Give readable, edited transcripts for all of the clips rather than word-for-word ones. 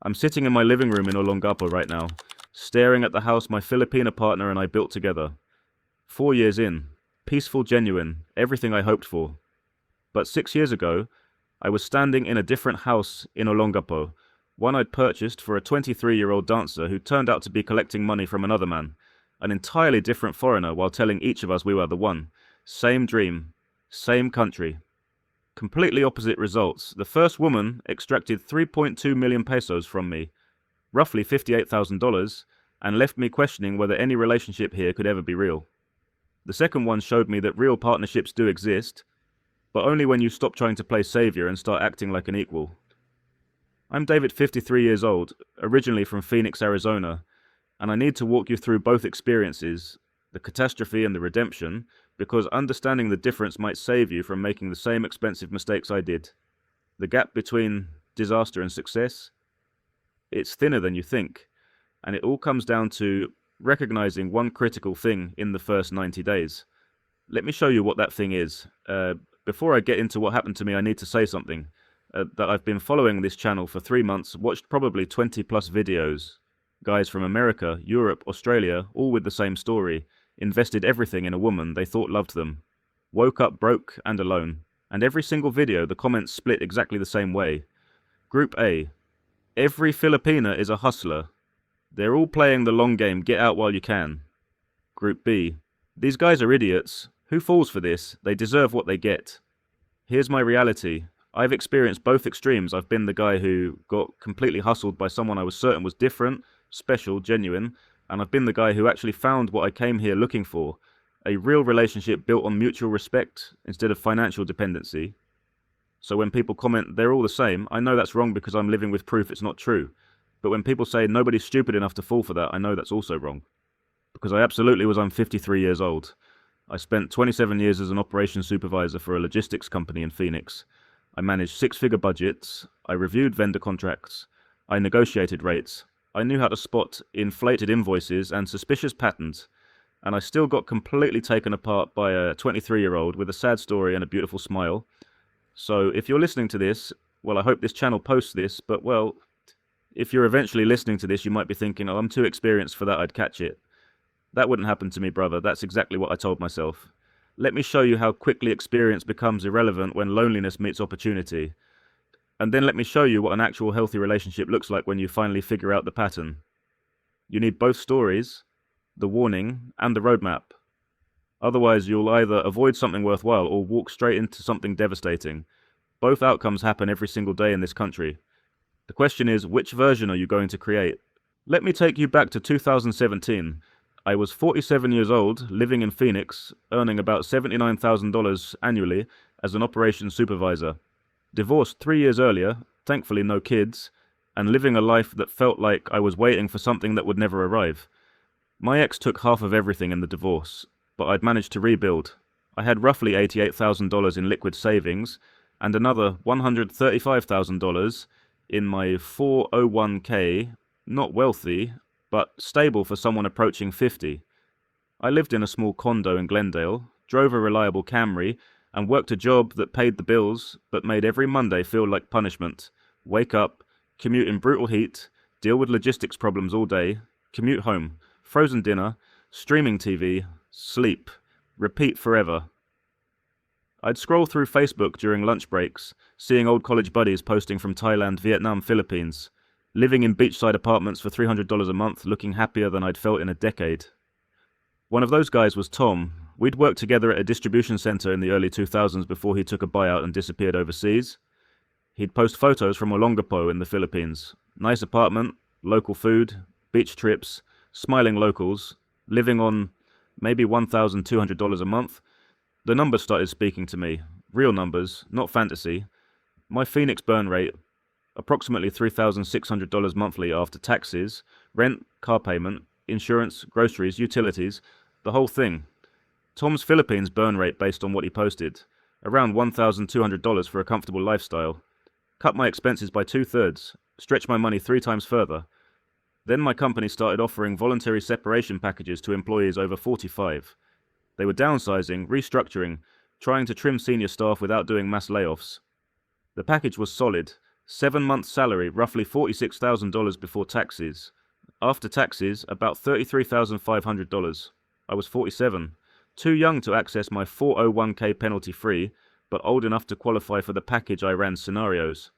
I'm sitting in my living room in Olongapo right now, staring at the house my Filipina partner and I built together. 4 years in, peaceful, genuine, everything I hoped for. But 6 years ago, I was standing in a different house in Olongapo, one I'd purchased for a 23-year-old dancer who turned out to be collecting money from another man, an entirely different foreigner, while telling each of us we were the one. Same dream, same country. Completely opposite results. The first woman extracted 3.2 million pesos from me, roughly $58,000, and left me questioning whether any relationship here could ever be real. The second one showed me that real partnerships do exist, but only when you stop trying to play savior and start acting like an equal. I'm David, 53 years old, originally from Phoenix, Arizona, and I need to walk you through both experiences, the catastrophe and the redemption, because understanding the difference might save you from making the same expensive mistakes I did. The gap between disaster and success, it's thinner than you think, and it all comes down to recognizing one critical thing in the first 90 days. Let me show you what that thing is. Before I get into what happened to me, I need to say something. That I've been following this channel for 3 months, watched probably 20 plus videos. Guys from America, Europe, Australia, all with the same story. Invested everything in a woman they thought loved them. Woke up broke and alone. And every single video, the comments split exactly the same way. Group A. Every Filipina is a hustler. They're all playing the long game, get out while you can. Group B. These guys are idiots. Who falls for this? They deserve what they get. Here's my reality. I've experienced both extremes. I've been the guy who got completely hustled by someone I was certain was different, special, genuine, and I've been the guy who actually found what I came here looking for, a real relationship built on mutual respect instead of financial dependency. So when people comment, they're all the same, I know that's wrong because I'm living with proof it's not true. But when people say nobody's stupid enough to fall for that, I know that's also wrong. Because I absolutely was. I'm 53 years old. I spent 27 years as an operations supervisor for a logistics company in Phoenix. I managed 6-figure budgets, I reviewed vendor contracts, I negotiated rates, I knew how to spot inflated invoices and suspicious patterns, and I still got completely taken apart by a 23-year-old with a sad story and a beautiful smile. So if you're listening to this, well, I hope this channel posts this, but well, if you're eventually listening to this, you might be thinking, oh, I'm too experienced for that, I'd catch it. That wouldn't happen to me, brother. That's exactly what I told myself. Let me show you how quickly experience becomes irrelevant when loneliness meets opportunity. And then let me show you what an actual healthy relationship looks like when you finally figure out the pattern. You need both stories, the warning, and the roadmap. Otherwise, you'll either avoid something worthwhile or walk straight into something devastating. Both outcomes happen every single day in this country. The question is, which version are you going to create? Let me take you back to 2017. I was 47 years old, living in Phoenix, earning about $79,000 annually as an operations supervisor. Divorced 3 years earlier, thankfully no kids, and living a life that felt like I was waiting for something that would never arrive. My ex took half of everything in the divorce, but I'd managed to rebuild. I had roughly $88,000 in liquid savings, and another $135,000 in my 401k, not wealthy, but stable for someone approaching 50. I lived in a small condo in Glendale, drove a reliable Camry, and worked a job that paid the bills, but made every Monday feel like punishment. Wake up, commute in brutal heat, deal with logistics problems all day, commute home, frozen dinner, streaming TV, sleep, repeat forever. I'd scroll through Facebook during lunch breaks, seeing old college buddies posting from Thailand, Vietnam, Philippines, living in beachside apartments for $300 a month, looking happier than I'd felt in a decade. One of those guys was Tom. We'd worked together at a distribution center in the early 2000s before he took a buyout and disappeared overseas. He'd post photos from Olongapo in the Philippines. Nice apartment, local food, beach trips, smiling locals, living on maybe $1,200 a month. The numbers started speaking to me. Real numbers, not fantasy. My Phoenix burn rate, approximately $3,600 monthly after taxes, rent, car payment, insurance, groceries, utilities, the whole thing. Tom's Philippines burn rate based on what he posted, around $1,200 for a comfortable lifestyle. Cut my expenses by 2/3, stretch my money 3 times further. Then my company started offering voluntary separation packages to employees over 45. They were downsizing, restructuring, trying to trim senior staff without doing mass layoffs. The package was solid, 7 months' salary, roughly $46,000 before taxes. After taxes, about $33,500. I was 47, too young to access my 401k penalty-free, but old enough to qualify for the package I ran scenarios.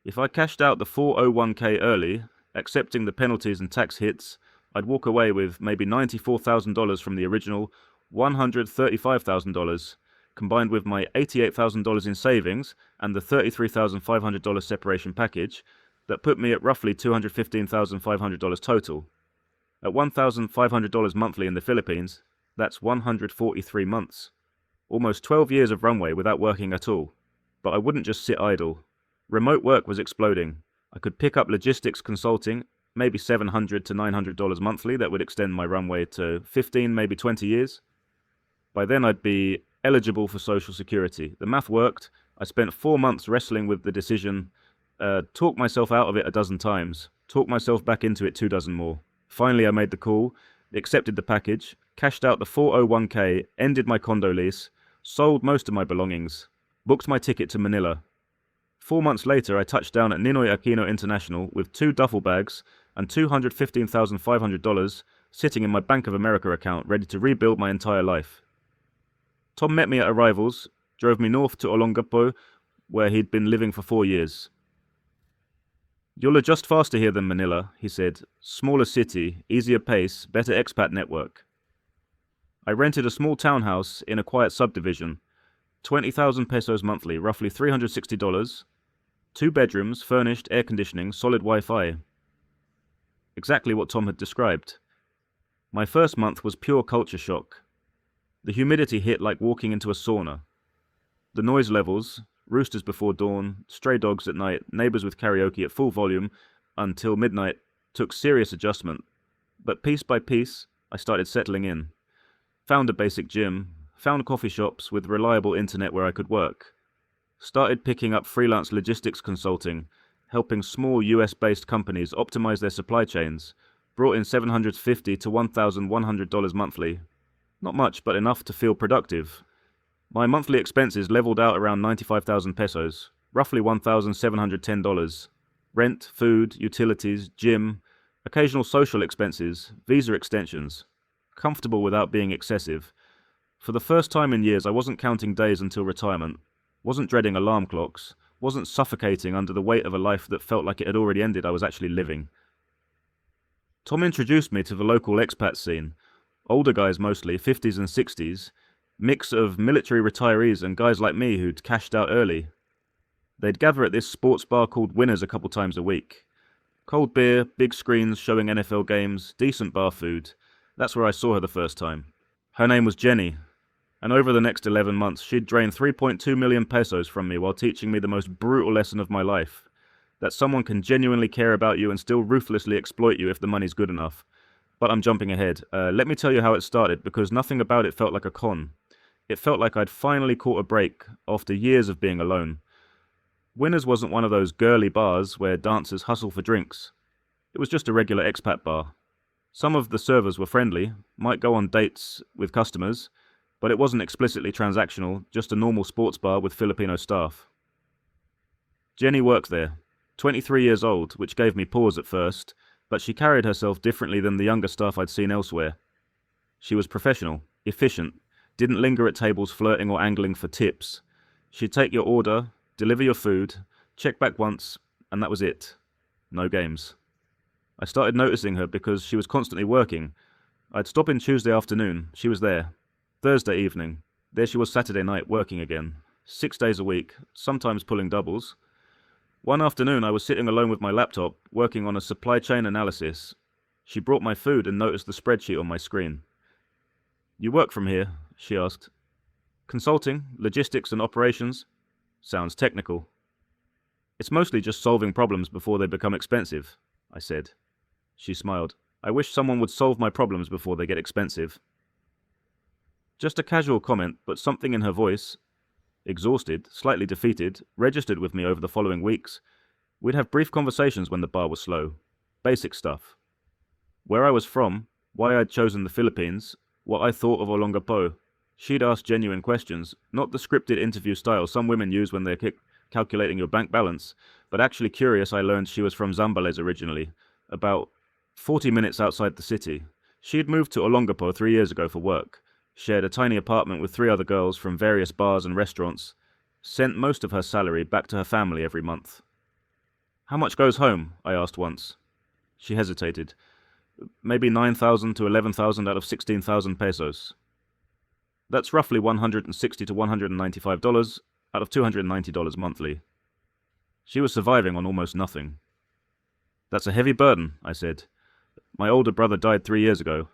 If I cashed out the 401k early, accepting the penalties and tax hits, I'd walk away with maybe $94,000 from the original $135,000, combined with my $88,000 in savings and the $33,500 separation package, that put me at roughly $215,500 total. At $1,500 monthly in the Philippines, that's 143 months. Almost 12 years of runway without working at all. But I wouldn't just sit idle. Remote work was exploding. I could pick up logistics consulting, maybe $700 to $900 monthly, that would extend my runway to 15, maybe 20 years. By then I'd be eligible for Social Security. The math worked. I spent 4 months wrestling with the decision, talked myself out of it a dozen times, talked myself back into it 2 dozen more. Finally I made the call, accepted the package, cashed out the 401k, ended my condo lease, sold most of my belongings, booked my ticket to Manila. 4 months later I touched down at Ninoy Aquino International with 2 duffel bags and $215,500 sitting in my Bank of America account, ready to rebuild my entire life. Tom met me at arrivals, drove me north to Olongapo, where he'd been living for 4 years. "You'll adjust faster here than Manila," he said. "Smaller city, easier pace, better expat network." I rented a small townhouse in a quiet subdivision, 20,000 pesos monthly, roughly $360, 2 bedrooms, furnished, air conditioning, solid Wi-Fi. Exactly what Tom had described. My first month was pure culture shock. The humidity hit like walking into a sauna. The noise levels, roosters before dawn, stray dogs at night, neighbors with karaoke at full volume until midnight, took serious adjustment. But piece by piece, I started settling in. Found a basic gym, found coffee shops with reliable internet where I could work. Started picking up freelance logistics consulting, helping small US-based companies optimize their supply chains, brought in $750 to $1,100 monthly. Not much, but enough to feel productive. My monthly expenses leveled out around 95,000 pesos, roughly $1,710. Rent, food, utilities, gym, occasional social expenses, visa extensions. Comfortable without being excessive. For the first time in years, I wasn't counting days until retirement, wasn't dreading alarm clocks, wasn't suffocating under the weight of a life that felt like it had already ended. I was actually living. Tom introduced me to the local expat scene. Older guys mostly, 50s and 60s, mix of military retirees and guys like me who'd cashed out early. They'd gather at this sports bar called Winners a couple times a week. Cold beer, big screens showing NFL games, decent bar food. That's where I saw her the first time. Her name was Jenny, and over the next 11 months she'd drained 3.2 million pesos from me while teaching me the most brutal lesson of my life. That someone can genuinely care about you and still ruthlessly exploit you if the money's good enough. But I'm jumping ahead. Let me tell you how it started, because nothing about it felt like a con. It felt like I'd finally caught a break after years of being alone. Winners wasn't one of those girly bars where dancers hustle for drinks. It was just a regular expat bar. Some of the servers were friendly, might go on dates with customers, but it wasn't explicitly transactional, just a normal sports bar with Filipino staff. Jenny worked there, 23 years old, which gave me pause at first, but she carried herself differently than the younger staff I'd seen elsewhere. She was professional, efficient, didn't linger at tables flirting or angling for tips. She'd take your order, deliver your food, check back once, and that was it. No games. I started noticing her because she was constantly working. I'd stop in Tuesday afternoon, she was there. Thursday evening, there she was Saturday night working again. 6 days a week, sometimes pulling doubles. One afternoon I was sitting alone with my laptop, working on a supply chain analysis. She brought my food and noticed the spreadsheet on my screen. "You work from here?" she asked. "Consulting, logistics and operations?" "Sounds technical." "It's mostly just solving problems before they become expensive," I said. She smiled. "I wish someone would solve my problems before they get expensive." Just a casual comment, but something in her voice, exhausted, slightly defeated, registered with me over the following weeks. We'd have brief conversations when the bar was slow. Basic stuff. Where I was from, why I'd chosen the Philippines, what I thought of Olongapo. She'd ask genuine questions, not the scripted interview style some women use when they're calculating your bank balance, But actually curious, I learned she was from Zambales originally, about 40 minutes outside the city. She had moved to Olongapo 3 years ago for work, shared a tiny apartment with 3 other girls from various bars and restaurants, sent most of her salary back to her family every month. "How much goes home?" I asked once. She hesitated. "Maybe 9,000 to 11,000 out of 16,000 pesos. That's roughly $160 to $195 out of $290 monthly." She was surviving on almost nothing. "That's a heavy burden," I said. "My older brother died 3 years ago.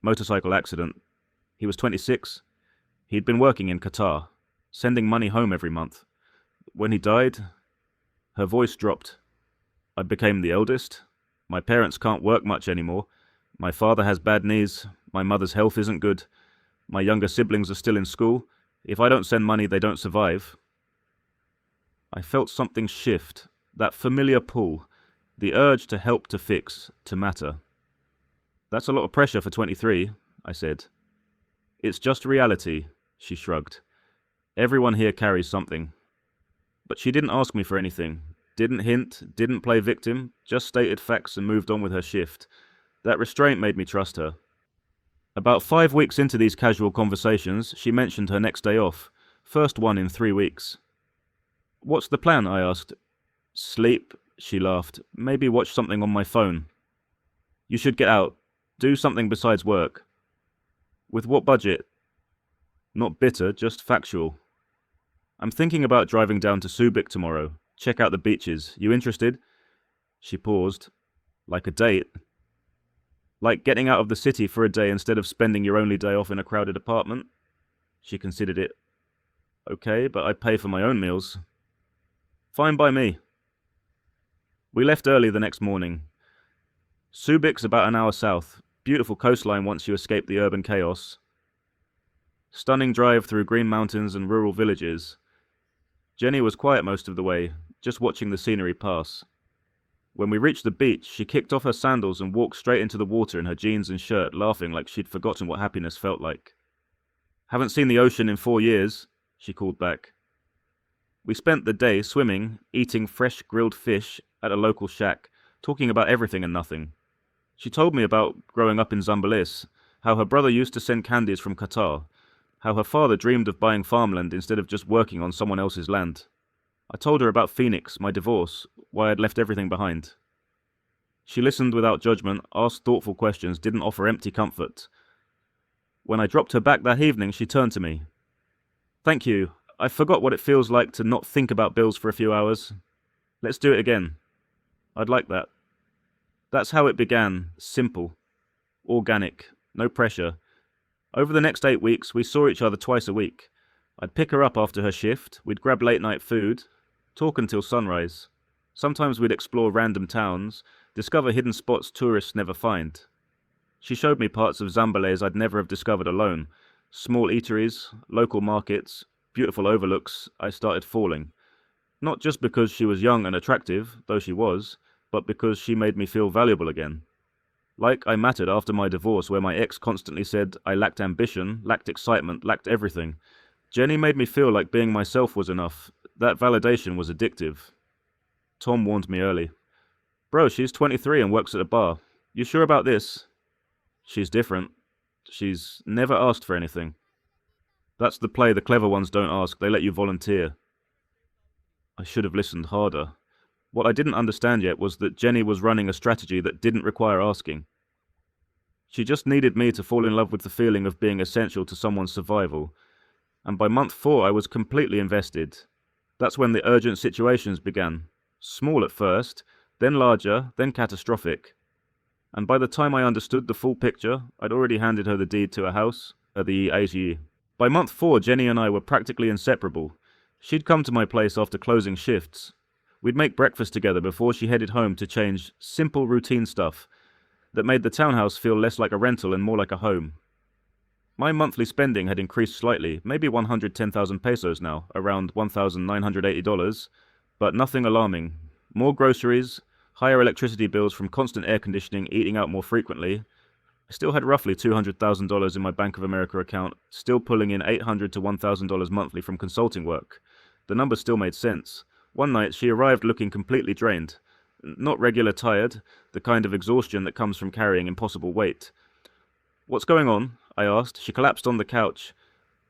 Motorcycle accident. He was 26. He'd been working in Qatar, sending money home every month. When he died..." Her voice dropped. "I became the eldest. My parents can't work much anymore. My father has bad knees. My mother's health isn't good. My younger siblings are still in school. If I don't send money, they don't survive." I felt something shift, that familiar pull, the urge to help, to fix, to matter. "That's a lot of pressure for 23, I said. "It's just reality," she shrugged. "Everyone here carries something." But she didn't ask me for anything, didn't hint, didn't play victim, just stated facts and moved on with her shift. That restraint made me trust her. About 5 weeks into these casual conversations, she mentioned her next day off, first one in 3 weeks. "What's the plan?" I asked. "Sleep," she laughed. "Maybe watch something on my phone." "You should get out. Do something besides work." "With what budget?" Not bitter, just factual. "I'm thinking about driving down to Subic tomorrow. Check out the beaches. You interested?" She paused. "Like a date?" "Like getting out of the city for a day instead of spending your only day off in a crowded apartment." She considered it. "Okay, but I pay for my own meals." "Fine by me." We left early the next morning. Subic's about an hour south. Beautiful coastline once you escape the urban chaos. Stunning drive through green mountains and rural villages. Jenny was quiet most of the way, just watching the scenery pass. When we reached the beach, she kicked off her sandals and walked straight into the water in her jeans and shirt, laughing like she'd forgotten what happiness felt like. "Haven't seen the ocean in 4 years, she called back. We spent the day swimming, eating fresh grilled fish at a local shack, talking about everything and nothing. She told me about growing up in Zambales, how her brother used to send candies from Qatar, how her father dreamed of buying farmland instead of just working on someone else's land. I told her about Phoenix, my divorce, why I'd left everything behind. She listened without judgment, asked thoughtful questions, didn't offer empty comfort. When I dropped her back that evening, she turned to me. "Thank you. I forgot what it feels like to not think about bills for a few hours. Let's do it again." "I'd like that." That's how it began, simple, organic, no pressure. Over the next 8 weeks, we saw each other twice a week. I'd pick her up after her shift, we'd grab late-night food, talk until sunrise. Sometimes we'd explore random towns, discover hidden spots tourists never find. She showed me parts of Zambales I'd never have discovered alone. Small eateries, local markets, beautiful overlooks. I started falling. Not just because she was young and attractive, though she was, but because she made me feel valuable again. Like I mattered after my divorce, where my ex constantly said I lacked ambition, lacked excitement, lacked everything. Jenny made me feel like being myself was enough. That validation was addictive. Tom warned me early. "Bro, she's 23 and works at a bar. You sure about this?" "She's different. She's never asked for anything." That's the play the clever ones don't ask, they let you volunteer. I should have listened harder. What I didn't understand yet was that Jenny was running a strategy that didn't require asking. She just needed me to fall in love with the feeling of being essential to someone's survival. And by month 4, I was completely invested. That's when the urgent situations began. Small at first, then larger, then catastrophic. And by the time I understood the full picture, I'd already handed her the deed to a house, the AGE. By month 4, Jenny and I were practically inseparable. She'd come to my place after closing shifts. We'd make breakfast together before she headed home to change simple routine stuff that made the townhouse feel less like a rental and more like a home. My monthly spending had increased slightly, maybe 110,000 pesos now, around $1,980, but nothing alarming. More groceries, higher electricity bills from constant air conditioning, eating out more frequently. I still had roughly $200,000 in my Bank of America account, still pulling in $800 to $1,000 monthly from consulting work. The numbers still made sense. One night she arrived looking completely drained. Not regular tired, the kind of exhaustion that comes from carrying impossible weight. "What's going on?" I asked. She collapsed on the couch.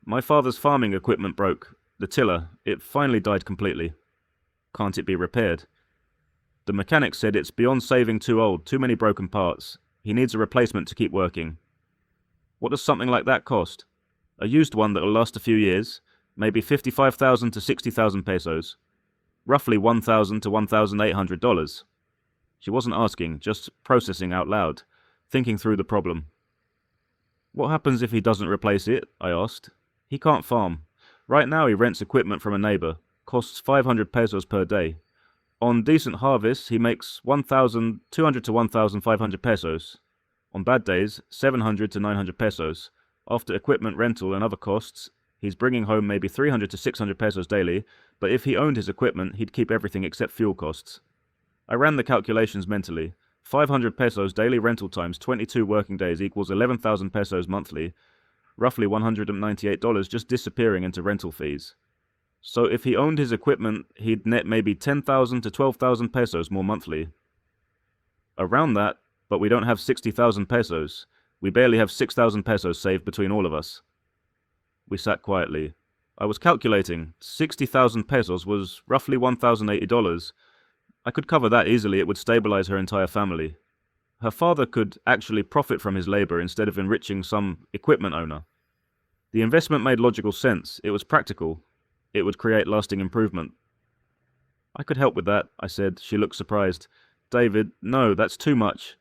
"My father's farming equipment broke. The tiller. It finally died completely." "Can't it be repaired?" "The mechanic said it's beyond saving, too old, too many broken parts. He needs a replacement to keep working." "What does something like that cost?" "A used one that'll last a few years, maybe 55,000 to 60,000 pesos. Roughly $1,000 to $1,800. She wasn't asking, just processing out loud, thinking through the problem. "What happens if he doesn't replace it?" I asked. "He can't farm. Right now he rents equipment from a neighbor, costs 500 pesos per day. On decent harvests he makes 1,200 to 1,500 pesos. On bad days, 700 to 900 pesos. After equipment rental and other costs, he's bringing home maybe 300 to 600 pesos daily, but if he owned his equipment, he'd keep everything except fuel costs." I ran the calculations mentally. 500 pesos daily rental times 22 working days equals 11,000 pesos monthly, roughly $198 just disappearing into rental fees. So if he owned his equipment, he'd net maybe 10,000 to 12,000 pesos more monthly. Around that, but we don't have 60,000 pesos. We barely have 6,000 pesos saved between all of us. We sat quietly. I was calculating. 60,000 pesos was roughly $1,080. I could cover that easily. It would stabilize her entire family. Her father could actually profit from his labor instead of enriching some equipment owner. The investment made logical sense. It was practical. It would create lasting improvement. "I could help with that," I said. She looked surprised. "David, no, that's too much.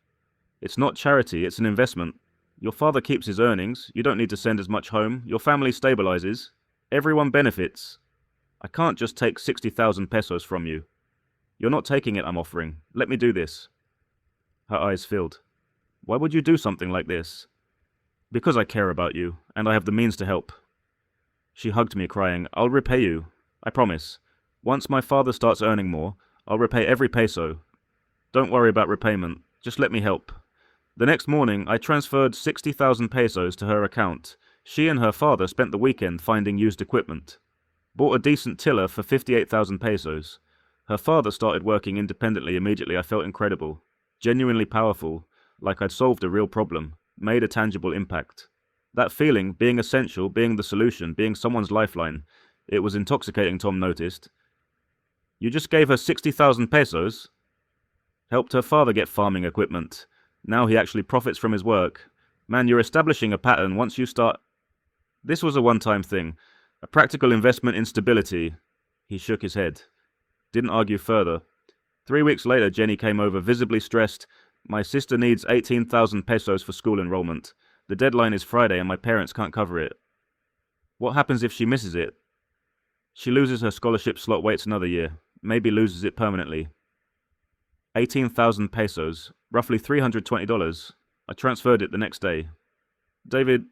It's not charity, it's an investment. Your father keeps his earnings. You don't need to send as much home. Your family stabilizes. Everyone benefits. I can't just take 60,000 pesos from you. You're not taking it, I'm offering. Let me do this." Her eyes filled. "Why would you do something like this?" "Because I care about you, and I have the means to help." She hugged me, crying, "I'll repay you. I promise. Once my father starts earning more, I'll repay every peso. Don't worry about repayment. Just let me help." The next morning, I transferred 60,000 pesos to her account. She and her father spent the weekend finding used equipment. Bought a decent tiller for 58,000 pesos. Her father started working independently immediately. I felt incredible, genuinely powerful, like I'd solved a real problem, made a tangible impact. That feeling, being essential, being the solution, being someone's lifeline, it was intoxicating, Tom noticed. "You just gave her 60,000 pesos? Helped her father get farming equipment. Now he actually profits from his work. Man, you're establishing a pattern once you start." This was a one-time thing, a practical investment in stability. He shook his head. Didn't argue further. 3 weeks later, Jenny came over, visibly stressed. "My sister needs 18,000 pesos for school enrollment. The deadline is Friday and my parents can't cover it." "What happens if she misses it?" "She loses her scholarship slot, waits another year. Maybe loses it permanently." 18,000 pesos, roughly $320. I transferred it the next day. "David,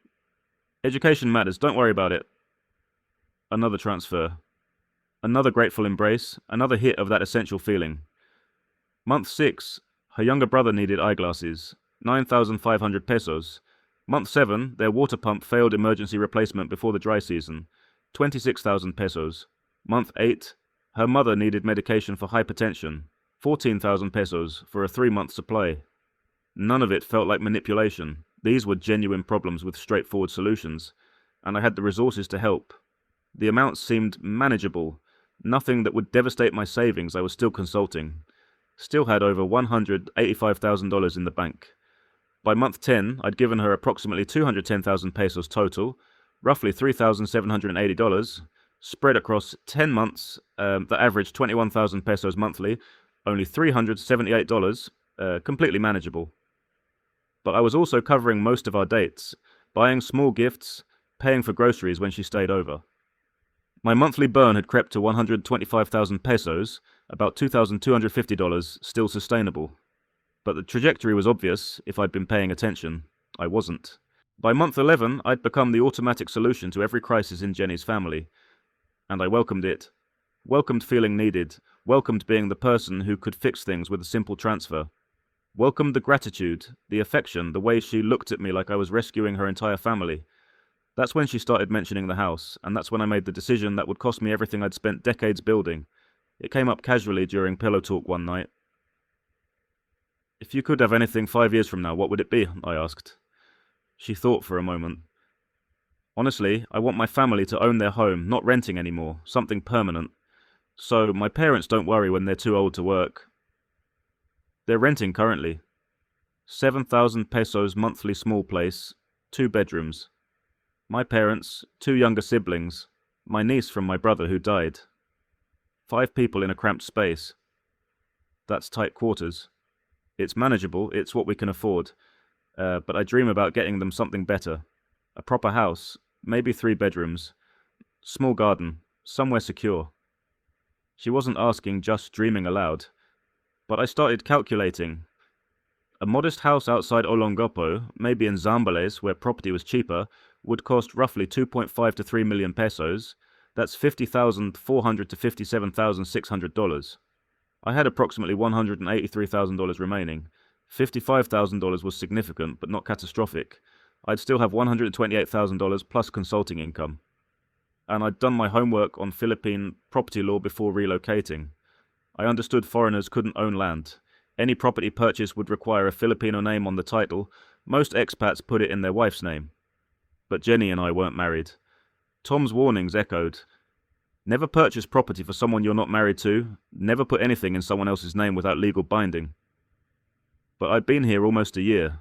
education matters, don't worry about it." Another transfer. Another grateful embrace, another hit of that essential feeling. Month 6, her younger brother needed eyeglasses, 9,500 pesos. Month 7, their water pump failed emergency replacement before the dry season, 26,000 pesos. Month 8, her mother needed medication for hypertension, 14,000 pesos for a 3-month supply. None of it felt like manipulation. These were genuine problems with straightforward solutions, and I had the resources to help. The amounts seemed manageable. Nothing that would devastate my savings. I was still consulting. Still had over $185,000 in the bank. By month 10, I'd given her approximately 210,000 pesos total, roughly $3,780, spread across 10 months, that averaged 21,000 pesos monthly, only $378, completely manageable. But I was also covering most of our dates, buying small gifts, paying for groceries when she stayed over. My monthly burn had crept to 125,000 pesos, about $2,250, still sustainable. But the trajectory was obvious if I'd been paying attention. I wasn't. By month 11, I'd become the automatic solution to every crisis in Jenny's family. And I welcomed it. Welcomed feeling needed. Welcomed being the person who could fix things with a simple transfer. Welcomed the gratitude, the affection, the way she looked at me like I was rescuing her entire family. That's when she started mentioning the house, and that's when I made the decision that would cost me everything I'd spent decades building. It came up casually during pillow talk one night. "If you could have anything 5 years from now, what would it be?" I asked. She thought for a moment. "Honestly, I want my family to own their home, not renting anymore, something permanent. So my parents don't worry when they're too old to work." "They're renting currently. 7,000 pesos monthly small place, 2 bedrooms. My parents, 2 younger siblings, my niece from my brother who died. 5 people in a cramped space. That's tight quarters. It's manageable, it's what we can afford. But I dream about getting them something better. A proper house, maybe 3 bedrooms. Small garden, somewhere secure." She wasn't asking, just dreaming aloud. But I started calculating. A modest house outside Olongapo, maybe in Zambales, where property was cheaper, would cost roughly 2.5 to 3 million pesos. That's $50,400 to $57,600. I had approximately $183,000 remaining. $55,000 was significant, but not catastrophic. I'd still have $128,000 plus consulting income. And I'd done my homework on Philippine property law before relocating. I understood foreigners couldn't own land. Any property purchase would require a Filipino name on the title. Most expats put it in their wife's name. But Jenny and I weren't married. Tom's warnings echoed. Never purchase property for someone you're not married to. Never put anything in someone else's name without legal binding. But I'd been here almost a year.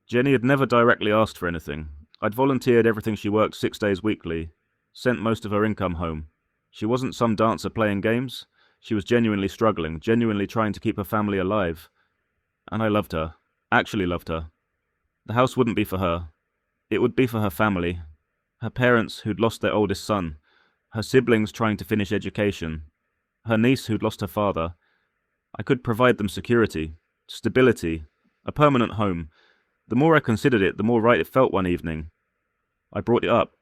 Jenny had never directly asked for anything. I'd volunteered everything she worked 6 days weekly, sent most of her income home. She wasn't some dancer playing games. She was genuinely struggling, genuinely trying to keep her family alive. And I loved her. Actually loved her. The house wouldn't be for her. It would be for her family. Her parents who'd lost their oldest son. Her siblings trying to finish education. Her niece who'd lost her father. I could provide them security, stability, a permanent home. The more I considered it, the more right it felt one evening. I brought it up.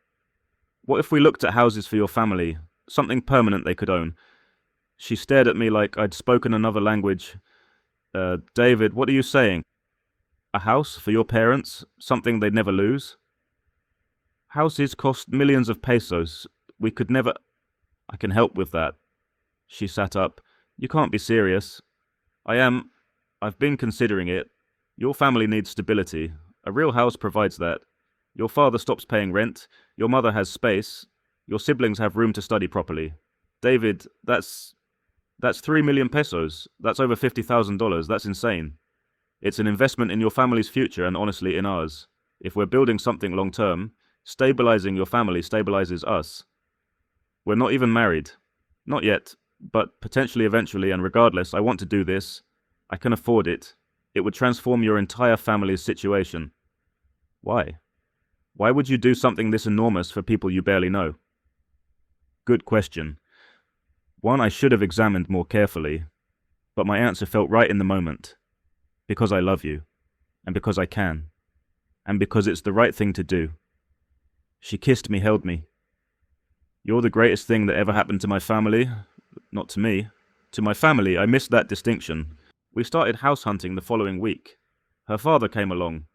"What if we looked at houses for your family, something permanent they could own?" She stared at me like I'd spoken another language. "David, what are you saying? A house for your parents, something they'd never lose?" "Houses cost millions of pesos. We could never—" "I can help with that." She sat up. "You can't be serious." "I am. I've been considering it. Your family needs stability. A real house provides that. Your father stops paying rent. Your mother has space. Your siblings have room to study properly. David, that's 3 million pesos. That's over $50,000. That's insane. It's an investment in your family's future and honestly in ours. If we're building something long term, stabilizing your family stabilizes us. We're not even married. Not yet, but potentially eventually, and regardless, I want to do this. I can afford it. It would transform your entire family's situation." "Why? Why would you do something this enormous for people you barely know?" Good question. One I should have examined more carefully, but my answer felt right in the moment. Because I love you, and because I can, and because it's the right thing to do. She kissed me, held me. "You're the greatest thing that ever happened to my family. Not to me. To my family, I missed that distinction." We started house hunting the following week. Her father came along.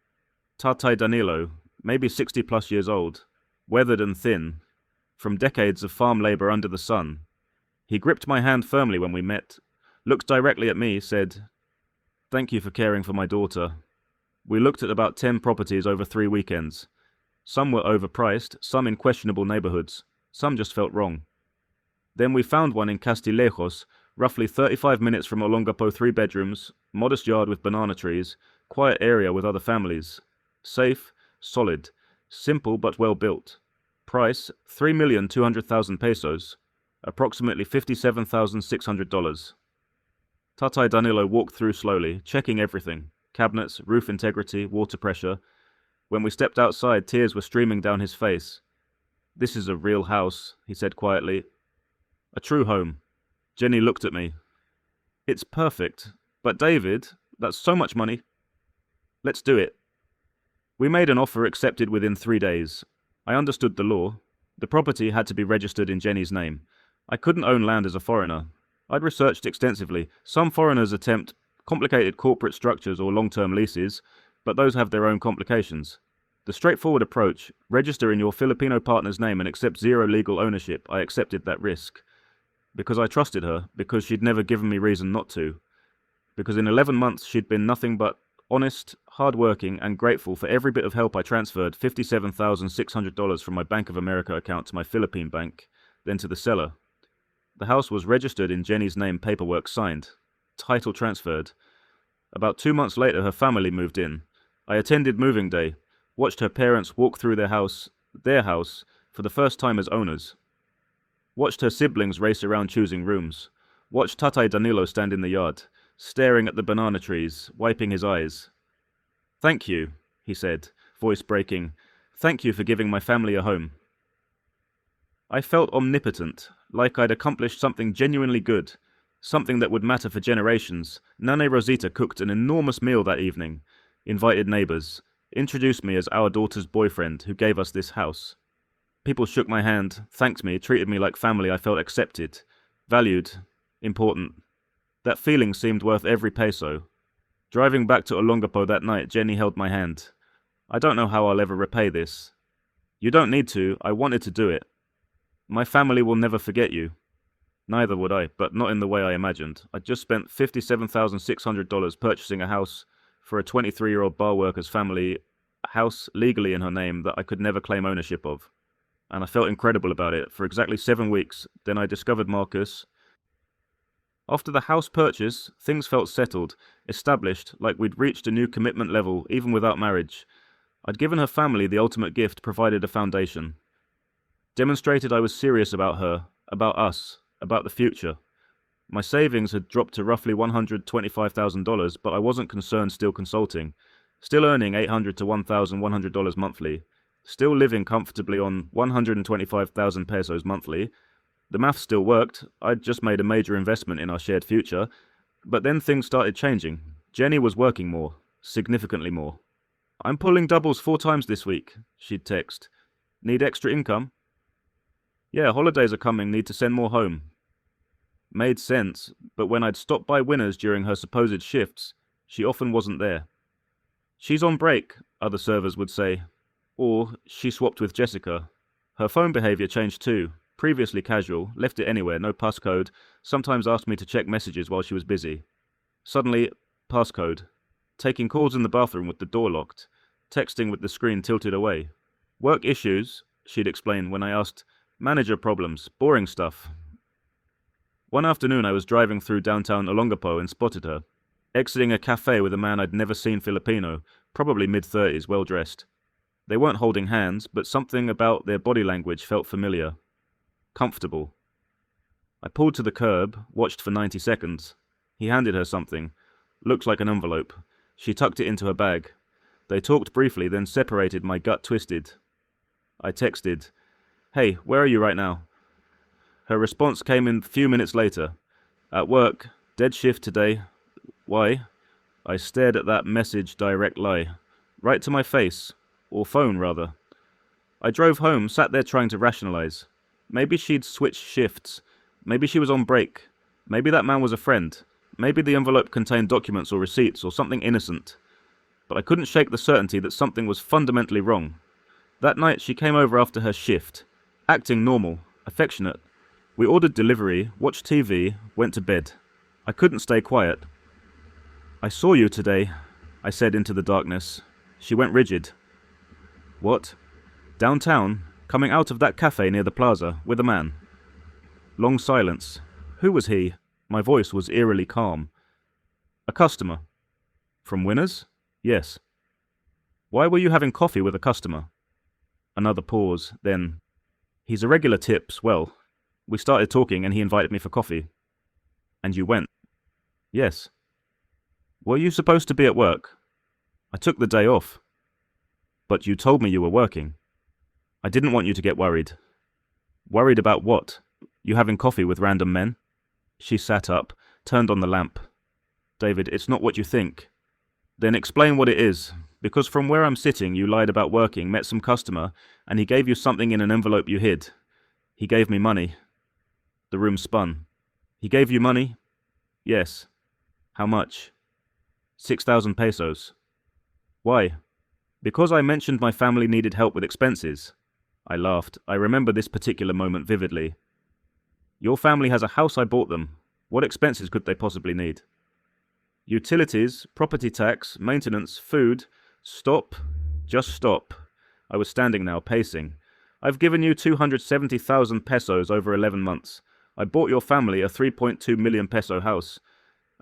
Tatay Danilo, maybe 60 plus years old, weathered and thin, from decades of farm labor under the sun. He gripped my hand firmly when we met, looked directly at me, said, "Thank you for caring for my daughter." We looked at about 10 properties over 3 weekends. Some were overpriced, some in questionable neighborhoods, some just felt wrong. Then we found one in Castillejos, roughly 35 minutes from Olongapo, 3 bedrooms, modest yard with banana trees, quiet area with other families. Safe, solid, simple but well built. Price, 3,200,000 pesos, approximately $57,600. Tatay Danilo walked through slowly, checking everything, cabinets, roof integrity, water pressure. When we stepped outside, tears were streaming down his face. "This is a real house," he said quietly. "A true home." Jenny looked at me. "It's perfect. But David, that's so much money." "Let's do it." We made an offer accepted within 3 days. I understood the law. The property had to be registered in Jenny's name. I couldn't own land as a foreigner. I'd researched extensively. Some foreigners attempt complicated corporate structures or long-term leases, but those have their own complications. The straightforward approach, register in your Filipino partner's name and accept zero legal ownership, I accepted that risk. Because I trusted her, because she'd never given me reason not to. Because in 11 months she'd been nothing but honest, hard-working, and grateful for every bit of help I transferred $57,600 from my Bank of America account to my Philippine bank, then to the seller. The house was registered in Jenny's name, paperwork signed, title transferred. About 2 months later, her family moved in. I attended moving day, watched her parents walk through their house, for the first time as owners. Watched her siblings race around choosing rooms. Watched Tatay Danilo stand in the yard, staring at the banana trees, wiping his eyes. "Thank you," he said, voice breaking. "Thank you for giving my family a home." I felt omnipotent, like I'd accomplished something genuinely good, something that would matter for generations. Nane Rosita cooked an enormous meal that evening, invited neighbors, introduced me as our daughter's boyfriend who gave us this house. People shook my hand, thanked me, treated me like family. I felt accepted, valued, important. That feeling seemed worth every peso. Driving back to Olongapo that night, Jenny held my hand. "I don't know how I'll ever repay this." "You don't need to. I wanted to do it. My family will never forget you." Neither would I, but not in the way I imagined. I'd just spent $57,600 purchasing a house for a 23-year-old bar worker's family, a house legally in her name that I could never claim ownership of. And I felt incredible about it for exactly 7 weeks. Then I discovered Marcus. After the house purchase, things felt settled, established, like we'd reached a new commitment level, even without marriage. I'd given her family the ultimate gift, provided a foundation. Demonstrated I was serious about her, about us, about the future. My savings had dropped to roughly $125,000, but I wasn't concerned still consulting. Still earning $800 to $1,100 monthly. Still living comfortably on 125,000 pesos monthly. The math still worked. I'd just made a major investment in our shared future. But then things started changing. Jenny was working more, significantly more. "I'm pulling doubles 4 times this week," she'd text. "Need extra income?" "Yeah, holidays are coming, need to send more home." Made sense, but when I'd stop by Winners during her supposed shifts, she often wasn't there. "She's on break," other servers would say. Or, "She swapped with Jessica." Her phone behavior changed too. Previously casual, left it anywhere, no passcode, sometimes asked me to check messages while she was busy. Suddenly, passcode. Taking calls in the bathroom with the door locked. Texting with the screen tilted away. "Work issues," she'd explain when I asked. "Manager problems, boring stuff." One afternoon I was driving through downtown Olongapo and spotted her, exiting a cafe with a man I'd never seen Filipino, probably mid-30s, well-dressed. They weren't holding hands, but something about their body language felt familiar. Comfortable. I pulled to the curb, watched for 90 seconds. He handed her something. Looked like an envelope. She tucked it into her bag. They talked briefly, then separated, my gut twisted. I texted, "Hey, where are you right now?" Her response came in a few minutes later. "At work. Dead shift today." "Why?" I stared at that message, direct lie. Right to my face. Or phone, rather. I drove home, sat there trying to rationalize. Maybe she'd switched shifts. Maybe she was on break. Maybe that man was a friend. Maybe the envelope contained documents or receipts or something innocent. But I couldn't shake the certainty that something was fundamentally wrong. That night she came over after her shift. Acting normal, affectionate. We ordered delivery, watched TV, went to bed. I couldn't stay quiet. "I saw you today," I said into the darkness. She went rigid. "What?" "Downtown, coming out of that cafe near the plaza, with a man." Long silence. Who was he? My voice was eerily calm. "A customer." "From Winners?" "Yes." "Why were you having coffee with a customer?" Another pause, then, "He's a regular tips, well. We started talking and he invited me for coffee." "And you went?" "Yes." "Were you supposed to be at work?" "I took the day off." "But you told me you were working." "I didn't want you to get worried." "Worried about what? You having coffee with random men?" She sat up, turned on the lamp. "David, it's not what you think." "Then explain what it is. Because from where I'm sitting, you lied about working, met some customer, and he gave you something in an envelope you hid. He gave me money." The room spun. "He gave you money?" "Yes." "How much?" 6,000 pesos. "Why?" "Because I mentioned my family needed help with expenses." I laughed. I remember this particular moment vividly. Your family has a house, I bought them. What expenses could they possibly need? Utilities, property tax, maintenance, food. Stop. Just stop. I was standing now, pacing. I've given you 270,000 pesos over 11 months. I bought your family a 3.2 million peso house.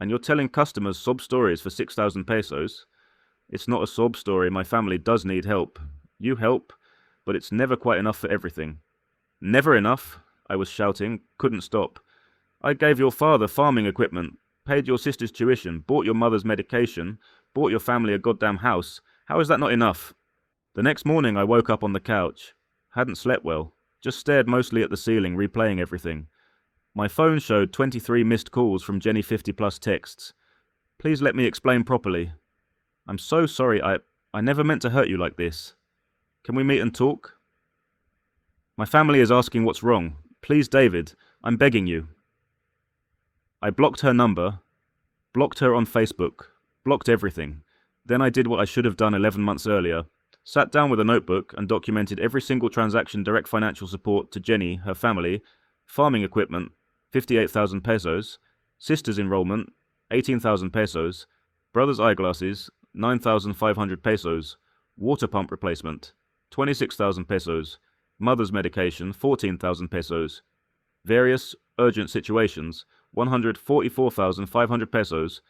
And you're telling customers sob stories for 6,000 pesos? It's not a sob story, my family does need help. You help, but it's never quite enough for everything. Never enough, I was shouting, couldn't stop. I gave your father farming equipment, paid your sister's tuition, bought your mother's medication, bought your family a goddamn house. How is that not enough? The next morning I woke up on the couch. Hadn't slept well. Just stared mostly at the ceiling, replaying everything. My phone showed 23 missed calls from Jenny 50+ texts. Please let me explain properly. I'm so sorry, I never meant to hurt you like this. Can we meet and talk? My family is asking what's wrong. Please, David, I'm begging you. I blocked her number, blocked her on Facebook, blocked everything. Then I did what I should have done 11 months earlier. Sat down with a notebook and documented every single transaction, direct financial support to Jenny, her family, farming equipment, 58,000 pesos, sister's enrollment, 18,000 pesos, brother's eyeglasses, 9,500 pesos, water pump replacement, 26,000 pesos, mother's medication, 14,000 pesos, various urgent situations, 144,500 pesos,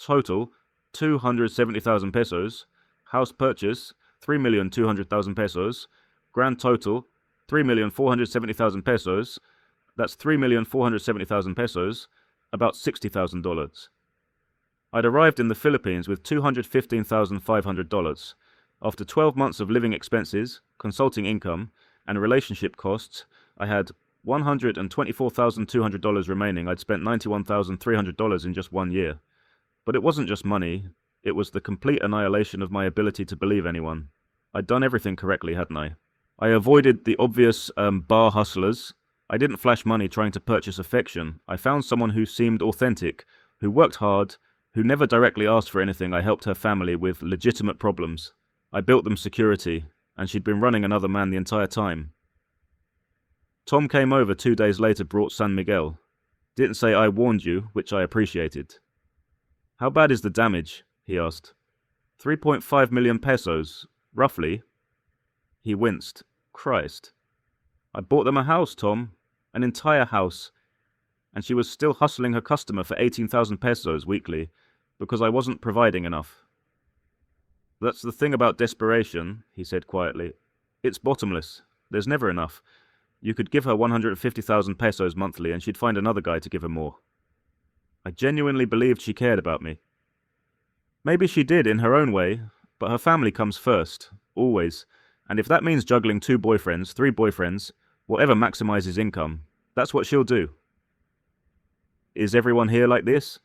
total 270,000 pesos, house purchase 3,200,000 pesos, grand total 3,470,000 pesos, that's 3,470,000 pesos, about $60,000. I'd arrived in the Philippines with $215,500. After 12 months of living expenses, consulting income, and relationship costs, I had $124,200 remaining. I'd spent $91,300 in just 1 year. But it wasn't just money, it was the complete annihilation of my ability to believe anyone. I'd done everything correctly, hadn't I? I avoided the obvious bar hustlers. I didn't flash money trying to purchase affection. I found someone who seemed authentic, who worked hard, who never directly asked for anything. I helped her family with legitimate problems. I built them security, and she'd been running another man the entire time. Tom came over 2 days later, brought San Miguel. Didn't say I warned you, which I appreciated. How bad is the damage? He asked. 3.5 million pesos, roughly. He winced. Christ. I bought them a house, Tom. An entire house. And she was still hustling her customer for 18,000 pesos weekly, because I wasn't providing enough. That's the thing about desperation, he said quietly. It's bottomless. There's never enough. You could give her 150,000 pesos monthly and she'd find another guy to give her more. I genuinely believed she cared about me. Maybe she did in her own way, but her family comes first, always. And if that means juggling 2 boyfriends, 3 boyfriends, whatever maximizes income, that's what she'll do. Is everyone here like this?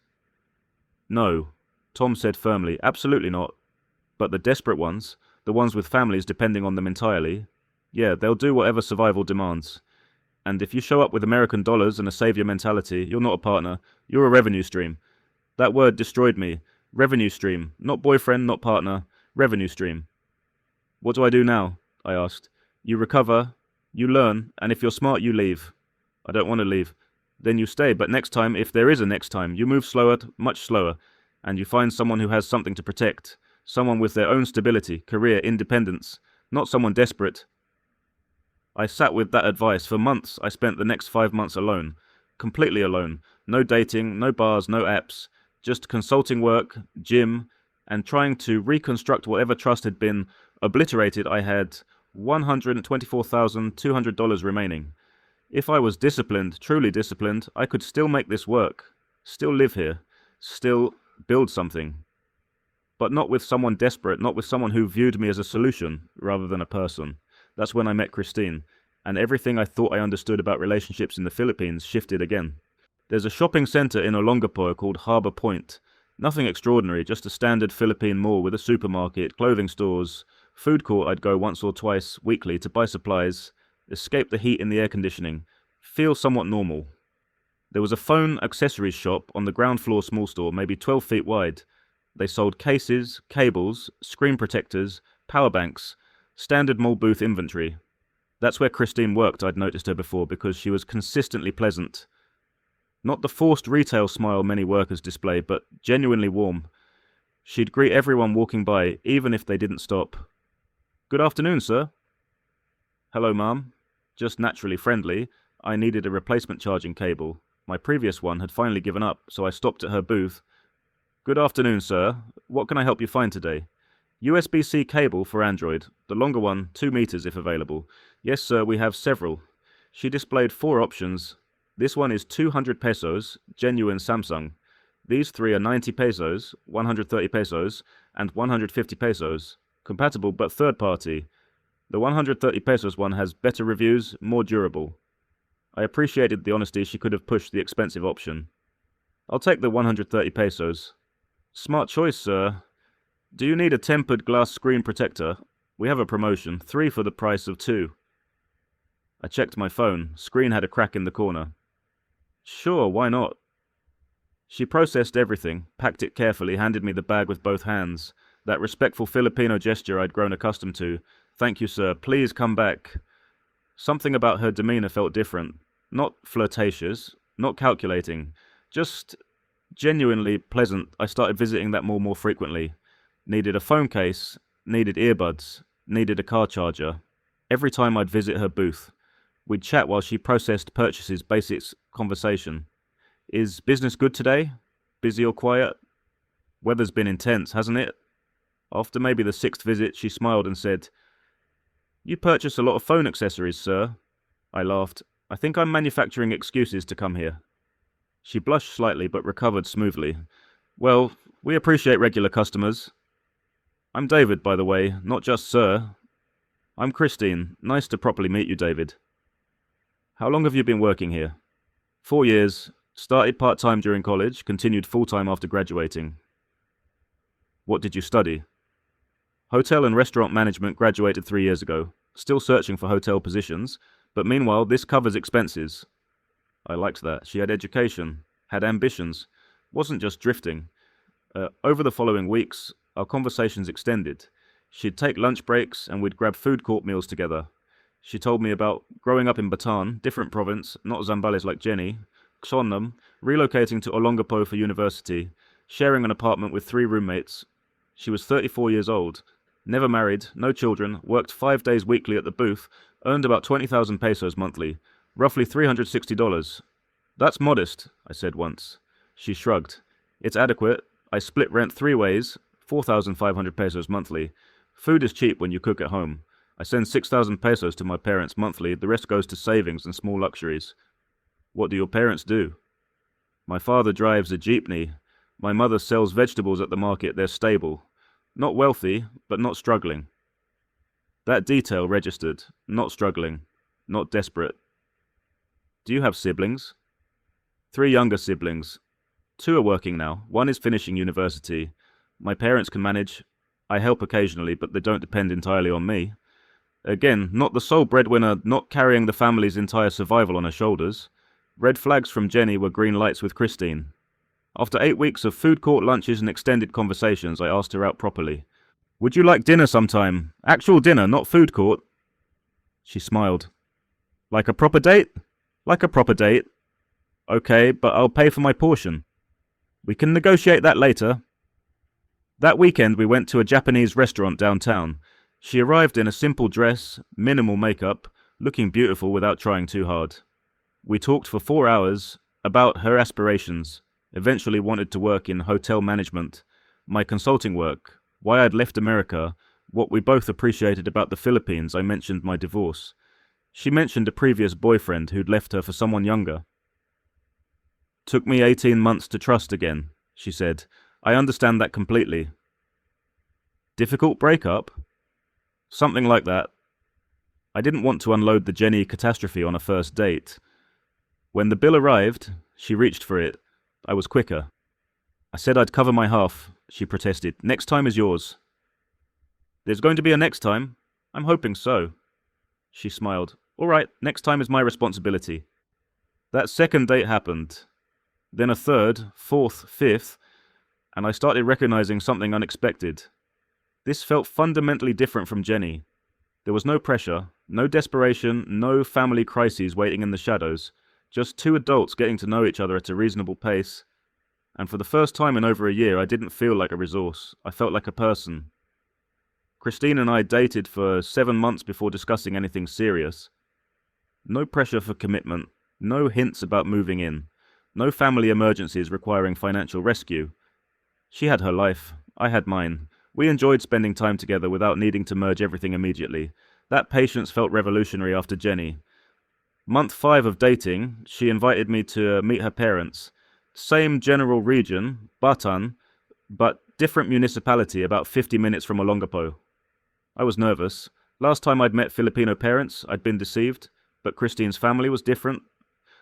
No, Tom said firmly, absolutely not. But the desperate ones, the ones with families depending on them entirely, yeah, they'll do whatever survival demands. And if you show up with American dollars and a savior mentality, you're not a partner, you're a revenue stream. That word destroyed me. Revenue stream. Not boyfriend, not partner. Revenue stream. What do I do now? I asked. You recover, you learn, and if you're smart, you leave. I don't want to leave. Then you stay, but next time, if there is a next time, you move slower, much slower, and you find someone who has something to protect. Someone with their own stability, career, independence. Not someone desperate. I sat with that advice for months. I spent the next 5 months alone. Completely alone. No dating, no bars, no apps. Just consulting work, gym, and trying to reconstruct whatever trust had been obliterated. I had $124,200 remaining. If I was disciplined, truly disciplined, I could still make this work. Still live here. Still build something. But not with someone desperate, not with someone who viewed me as a solution rather than a person. That's when I met Christine, and everything I thought I understood about relationships in the Philippines shifted again. There's a shopping center in Olongapo called Harbour Point. Nothing extraordinary, just a standard Philippine mall with a supermarket, clothing stores, food court I'd go once or twice weekly to buy supplies, escape the heat in the air conditioning, feel somewhat normal. There was a phone accessories shop on the ground floor, small store, maybe 12 feet wide. They sold cases, cables, screen protectors, power banks, standard mall booth inventory. That's where Christine worked. I'd noticed her before because she was consistently pleasant, Not the forced retail smile many workers display, but genuinely warm. She'd greet everyone walking by, even if they didn't stop. "Good afternoon, sir." "Hello, ma'am." Just naturally friendly. I needed a replacement charging cable. My previous one had finally given up, so I stopped at her booth. "Good afternoon, sir. What can I help you find today?" "USB-C cable for Android. The longer one, 2 meters if available." "Yes, sir, we have several." She displayed 4 options. "This one is 200 pesos, genuine Samsung. These 3 are 90 pesos, 130 pesos, and 150 pesos. Compatible but third party. The 130 pesos one has better reviews, more durable." I appreciated the honesty. She could have pushed the expensive option. "I'll take the 130 pesos. "Smart choice, sir. Do you need a tempered glass screen protector? We have a promotion, 3 for the price of 2. I checked my phone. Screen had a crack in the corner. "Sure, why not?" She processed everything, packed it carefully, handed me the bag with both hands. That respectful Filipino gesture I'd grown accustomed to. "Thank you, sir. Please come back." Something about her demeanor felt different. Not flirtatious, not calculating, just genuinely pleasant. I started visiting that mall more frequently. Needed a phone case, needed earbuds, needed a car charger. Every time I'd visit her booth, we'd chat while she processed purchases, basics, conversation. "Is business good today? Busy or quiet? Weather's been intense, hasn't it?" After maybe the 6th visit, she smiled and said, "You purchase a lot of phone accessories, sir." I laughed. "I think I'm manufacturing excuses to come here." She blushed slightly but recovered smoothly. "Well, we appreciate regular customers." "I'm David, by the way, not just sir." "I'm Christine. Nice to properly meet you, David." "How long have you been working here?" 4 years. Started part-time during college, continued full-time after graduating." "What did you study?" "Hotel and restaurant management, graduated 3 years ago. Still searching for hotel positions, but meanwhile this covers expenses." I liked that. She had education, had ambitions, wasn't just drifting. Over the following weeks, our conversations extended. She'd take lunch breaks and we'd grab food court meals together. She told me about growing up in Bataan, different province, not Zambales like Jenny, Xonnam, relocating to Olongapo for university, sharing an apartment with 3 roommates. She was 34 years old, never married, no children, worked 5 days weekly at the booth, earned about 20,000 pesos monthly, roughly $360. "That's modest," I said once. She shrugged. "It's adequate. I split rent 3 ways, 4,500 pesos monthly. Food is cheap when you cook at home. I send 6,000 pesos to my parents monthly, the rest goes to savings and small luxuries." "What do your parents do?" "My father drives a jeepney. My mother sells vegetables at the market. They're stable. Not wealthy, but not struggling." That detail registered. Not struggling. Not desperate. "Do you have siblings?" 3 younger siblings. 2 are working now. 1 is finishing university. My parents can manage. I help occasionally, but they don't depend entirely on me. Again, not the sole breadwinner, not carrying the family's entire survival on her shoulders. Red flags from Jenny were green lights with Christine. After 8 weeks of food court lunches and extended conversations, I asked her out properly. "Would you like dinner sometime? Actual dinner, not food court." She smiled. "Like a proper date?" "Like a proper date." "Okay, but I'll pay for my portion." "We can negotiate that later." That weekend we went to a Japanese restaurant downtown. She arrived in a simple dress, minimal makeup, looking beautiful without trying too hard. We talked for 4 hours about her aspirations, eventually wanted to work in hotel management, my consulting work, why I'd left America, what we both appreciated about the Philippines. I mentioned my divorce. She mentioned a previous boyfriend who'd left her for someone younger. "Took me 18 months to trust again," she said. "I understand that completely." "Difficult breakup?" "Something like that." I didn't want to unload the Jenny catastrophe on a first date. When the bill arrived, she reached for it. I was quicker. I said I'd cover my half. She protested. "Next time is yours." "There's going to be a next time?" "I'm hoping so." She smiled. "All right, next time is my responsibility." That second date happened. Then a third, fourth, fifth, and I started recognizing something unexpected. This felt fundamentally different from Jenny. There was no pressure, no desperation, no family crises waiting in the shadows. Just two adults getting to know each other at a reasonable pace. And for the first time in over a year, I didn't feel like a resource. I felt like a person. Christine and I dated for 7 months before discussing anything serious. No pressure for commitment, no hints about moving in, no family emergencies requiring financial rescue. She had her life, I had mine. We enjoyed spending time together without needing to merge everything immediately. That patience felt revolutionary after Jenny. Month 5 of dating, she invited me to meet her parents. Same general region, Bataan, but different municipality about 50 minutes from Olongapo. I was nervous. Last time I'd met Filipino parents, I'd been deceived, but Christine's family was different.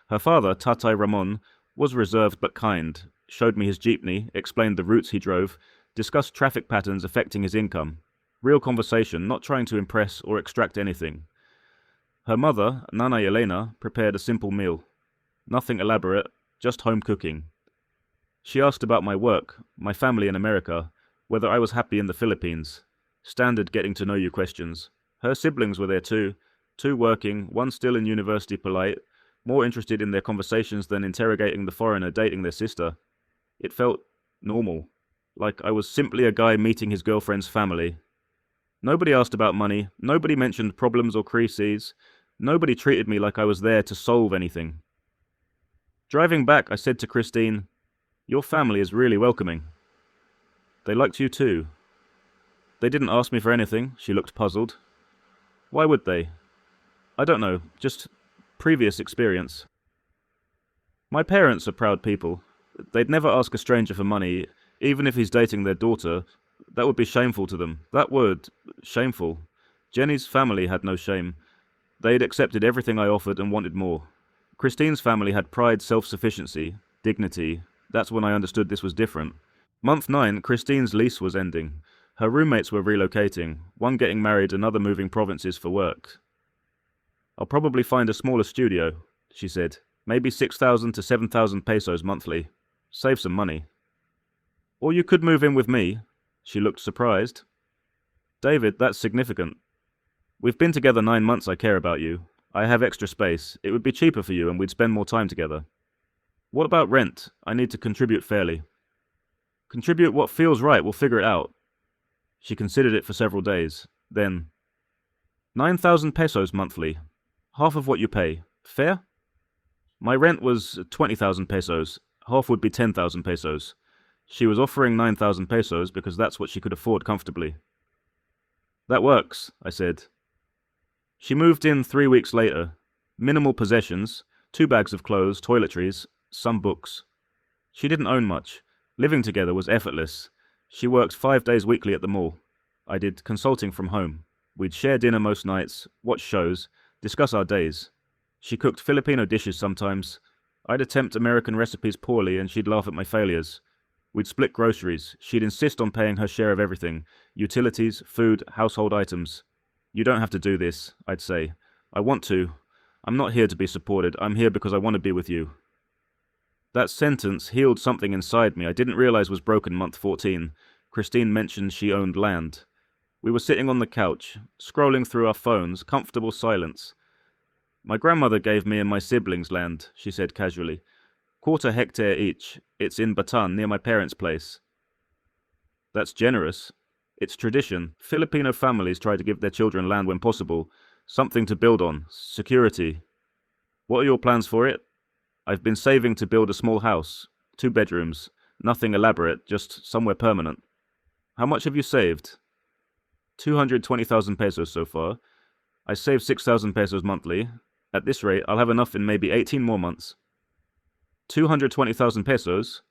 Her father, Tatay Ramon, was reserved but kind, showed me his jeepney, explained the routes he drove, discussed traffic patterns affecting his income. Real conversation, not trying to impress or extract anything. Her mother, Nana Elena, prepared a simple meal. Nothing elaborate, just home cooking. She asked about my work, my family in America, whether I was happy in the Philippines. Standard getting to know you questions. Her siblings were there too. 2 working, 1 still in university polite, more interested in their conversations than interrogating the foreigner dating their sister. It felt normal, like I was simply a guy meeting his girlfriend's family. Nobody asked about money, nobody mentioned problems or crises, nobody treated me like I was there to solve anything. Driving back, I said to Christine, "Your family is really welcoming. They liked you too." They didn't ask me for anything, she looked puzzled. Why would they? I don't know, just previous experience. My parents are proud people. They'd never ask a stranger for money, even if he's dating their daughter. That would be shameful to them. That word, shameful. Jenny's family had no shame. They'd accepted everything I offered and wanted more. Christine's family had pride, self-sufficiency, dignity. That's when I understood this was different. Month 9, Christine's lease was ending. Her roommates were relocating, one getting married, another moving provinces for work. "I'll probably find a smaller studio," she said. "Maybe 6,000 to 7,000 pesos monthly. Save some money." "Or you could move in with me." She looked surprised. "David, that's significant. We've been together 9 months. I care about you. I have extra space. It would be cheaper for you and we'd spend more time together." "What about rent? I need to contribute fairly." "Contribute what feels right. We'll figure it out." She considered it for several days. Then, 9,000 pesos monthly. Half of what you pay. Fair? My rent was 20,000 pesos. Half would be 10,000 pesos. She was offering 9,000 pesos because that's what she could afford comfortably. "That works," I said. She moved in 3 weeks later. Minimal possessions, 2 bags of clothes, toiletries, some books. She didn't own much. Living together was effortless. She worked 5 days weekly at the mall. I did consulting from home. We'd share dinner most nights, watch shows, discuss our days. She cooked Filipino dishes sometimes. I'd attempt American recipes poorly and she'd laugh at my failures. We'd split groceries. She'd insist on paying her share of everything. Utilities, food, household items. "You don't have to do this," I'd say. "I want to. I'm not here to be supported. I'm here because I want to be with you." That sentence healed something inside me I didn't realize was broken month 14. Christine mentioned she owned land. We were sitting on the couch, scrolling through our phones, comfortable silence. "My grandmother gave me and my siblings land," she said casually. "Quarter hectare each. It's in Bataan, near my parents' place." "That's generous. It's tradition. Filipino families try to give their children land when possible. Something to build on. Security. What are your plans for it?" "I've been saving to build a small house. 2 bedrooms. Nothing elaborate, just somewhere permanent." "How much have you saved?" 220,000 pesos so far. I save 6,000 pesos monthly. At this rate, I'll have enough in maybe 18 more months. 220,000 pesos?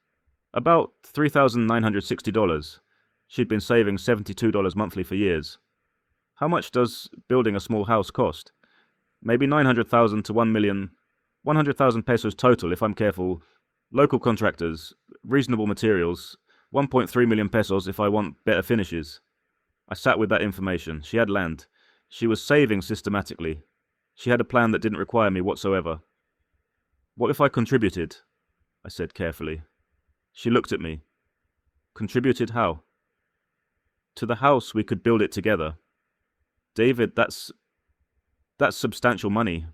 About $3,960. She'd been saving $72 monthly for years. "How much does building a small house cost?" "Maybe 900,000 to 1 million. 100,000 pesos total if I'm careful. Local contractors, reasonable materials. 1.3 million pesos if I want better finishes." I sat with that information. She had land. She was saving systematically. She had a plan that didn't require me whatsoever. "What if I contributed?" I said carefully. She looked at me. "Contributed how?" "To the house, we could build it together." "David, that's substantial money."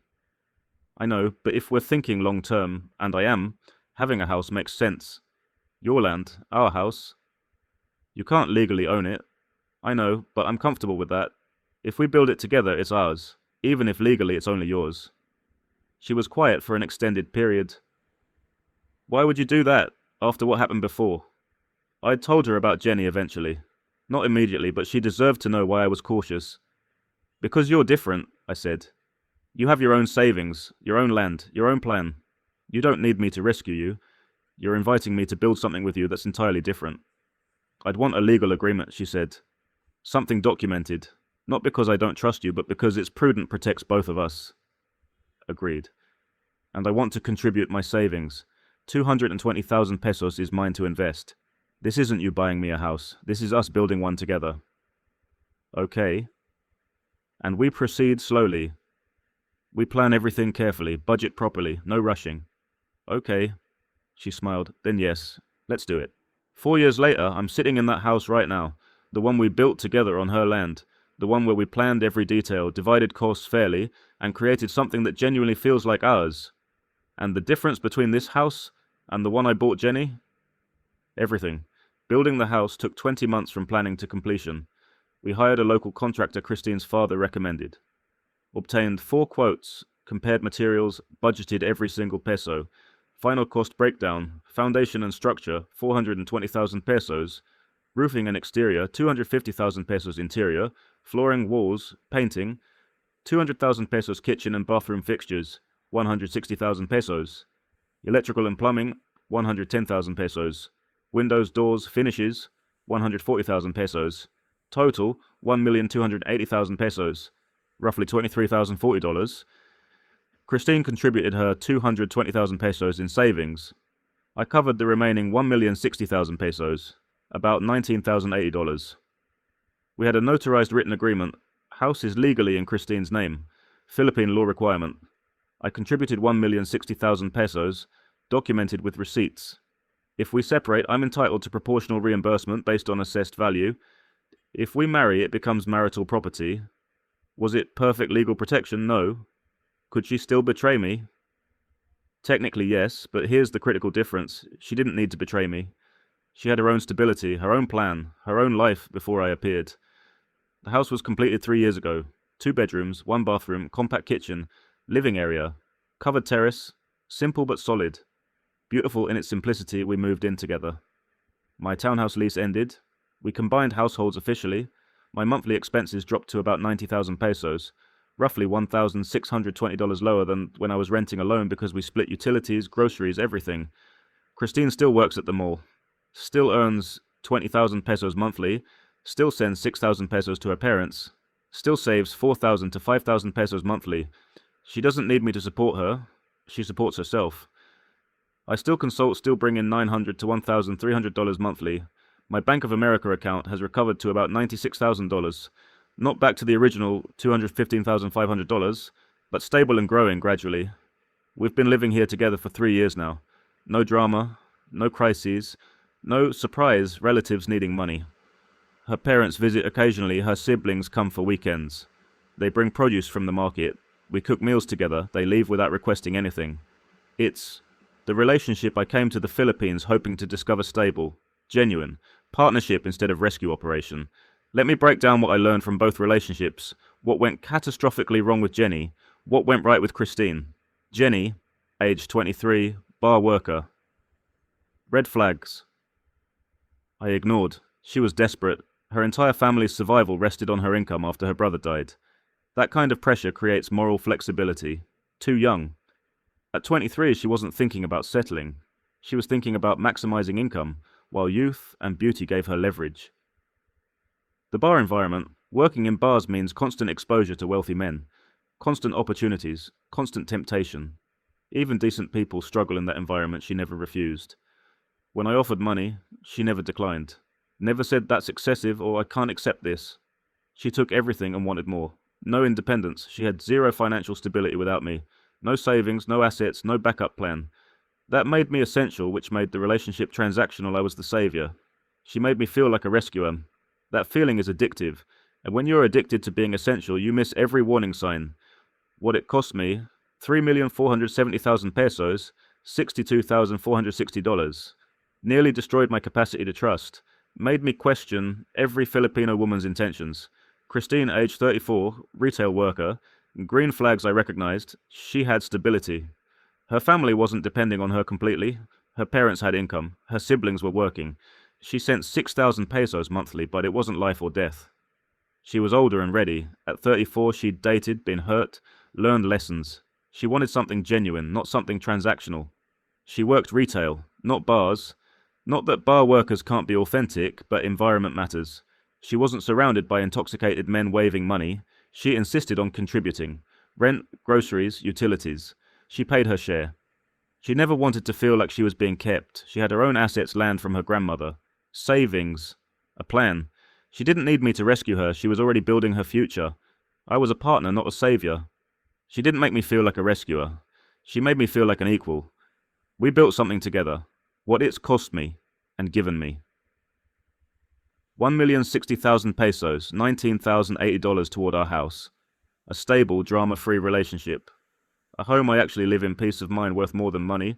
I know, but if we're thinking long term, and I am, having a house makes sense. Your land, our house. You can't legally own it. I know, but I'm comfortable with that. If we build it together, it's ours, even if legally it's only yours. She was quiet for an extended period. Why would you do that, after what happened before? I'd told her about Jenny eventually. Not immediately, but she deserved to know why I was cautious. Because you're different, I said. You have your own savings, your own land, your own plan. You don't need me to rescue you. You're inviting me to build something with you that's entirely different. I'd want a legal agreement, she said. Something documented. Not because I don't trust you, but because it's prudent protects both of us. Agreed. And I want to contribute my savings. 220,000 pesos is mine to invest. This isn't you buying me a house. This is us building one together. Okay. And we proceed slowly. We plan everything carefully, budget properly, no rushing. Okay. She smiled. Then yes, let's do it. 4 years later, I'm sitting in that house right now. The one we built together on her land. The one where we planned every detail, divided costs fairly, and created something that genuinely feels like ours. And the difference between this house and the one I bought Jenny? Everything. Building the house took 20 months from planning to completion. We hired a local contractor Christine's father recommended. Obtained 4 quotes, compared materials, budgeted every single peso. Final cost breakdown, foundation and structure, 420,000 pesos. Roofing and exterior, 250,000 pesos interior. Flooring, walls, painting, 200,000 pesos kitchen and bathroom fixtures, 160,000 pesos. Electrical and plumbing, 110,000 pesos. Windows, doors, finishes, 140,000 pesos. Total, 1,280,000 pesos, roughly $23,040. Christine contributed her 220,000 pesos in savings. I covered the remaining 1,060,000 pesos, about $19,080. We had a notarized written agreement. House is legally in Christine's name. Philippine law requirement. I contributed 1,060,000 pesos, documented with receipts. If we separate, I'm entitled to proportional reimbursement based on assessed value. If we marry, it becomes marital property. Was it perfect legal protection? No. Could she still betray me? Technically, yes, but here's the critical difference. She didn't need to betray me. She had her own stability, her own plan, her own life before I appeared. The house was completed 3 years ago. 2 bedrooms, 1 bathroom, compact kitchen, living area, covered terrace, simple but solid. Beautiful in its simplicity, we moved in together. My townhouse lease ended. We combined households officially. My monthly expenses dropped to about 90,000 pesos, roughly $1,620 lower than when I was renting alone because we split utilities, groceries, everything. Christine still works at the mall. Still earns 20,000 pesos monthly, still sends 6,000 pesos to her parents, still saves 4,000 to 5,000 pesos monthly. She doesn't need me to support her. She supports herself. I still consult, still bring in $900 to $1,300 monthly. My Bank of America account has recovered to about $96,000. Not back to the original $215,500, but stable and growing gradually. We've been living here together for 3 years now. No drama, no crises, no surprise relatives needing money. Her parents visit occasionally, her siblings come for weekends. They bring produce from the market. We cook meals together, they leave without requesting anything. It's the relationship I came to the Philippines hoping to discover stable, genuine, partnership instead of rescue operation. Let me break down what I learned from both relationships, what went catastrophically wrong with Jenny, what went right with Christine. Jenny, age 23, bar worker. Red flags. I ignored. She was desperate. Her entire family's survival rested on her income after her brother died. That kind of pressure creates moral flexibility. Too young. At 23, she wasn't thinking about settling. She was thinking about maximizing income, while youth and beauty gave her leverage. The bar environment, working in bars means constant exposure to wealthy men, constant opportunities, constant temptation. Even decent people struggle in that environment. She never refused. When I offered money, she never declined. Never said that's excessive or I can't accept this. She took everything and wanted more. No independence. She had zero financial stability without me. No savings, no assets, no backup plan. That made me essential, which made the relationship transactional. I was the savior. She made me feel like a rescuer. That feeling is addictive. And when you're addicted to being essential, you miss every warning sign. What it cost me, 3,470,000 pesos, $62,460. Nearly destroyed my capacity to trust. Made me question every Filipino woman's intentions. Christine, age 34, retail worker. Green flags I recognized. She had stability. Her family wasn't depending on her completely. Her parents had income. Her siblings were working. She sent 6,000 pesos monthly, but it wasn't life or death. She was older and ready. At 34, she'd dated, been hurt, learned lessons. She wanted something genuine, not something transactional. She worked retail, not bars. Not that bar workers can't be authentic, but environment matters. She wasn't surrounded by intoxicated men waving money. She insisted on contributing. Rent, groceries, utilities. She paid her share. She never wanted to feel like she was being kept. She had her own assets, land from her grandmother. Savings. A plan. She didn't need me to rescue her. She was already building her future. I was a partner, not a savior. She didn't make me feel like a rescuer. She made me feel like an equal. We built something together. What it's cost me and given me. 1,060,000 pesos, $19,080 toward our house. A stable, drama-free relationship. A home I actually live in, peace of mind worth more than money.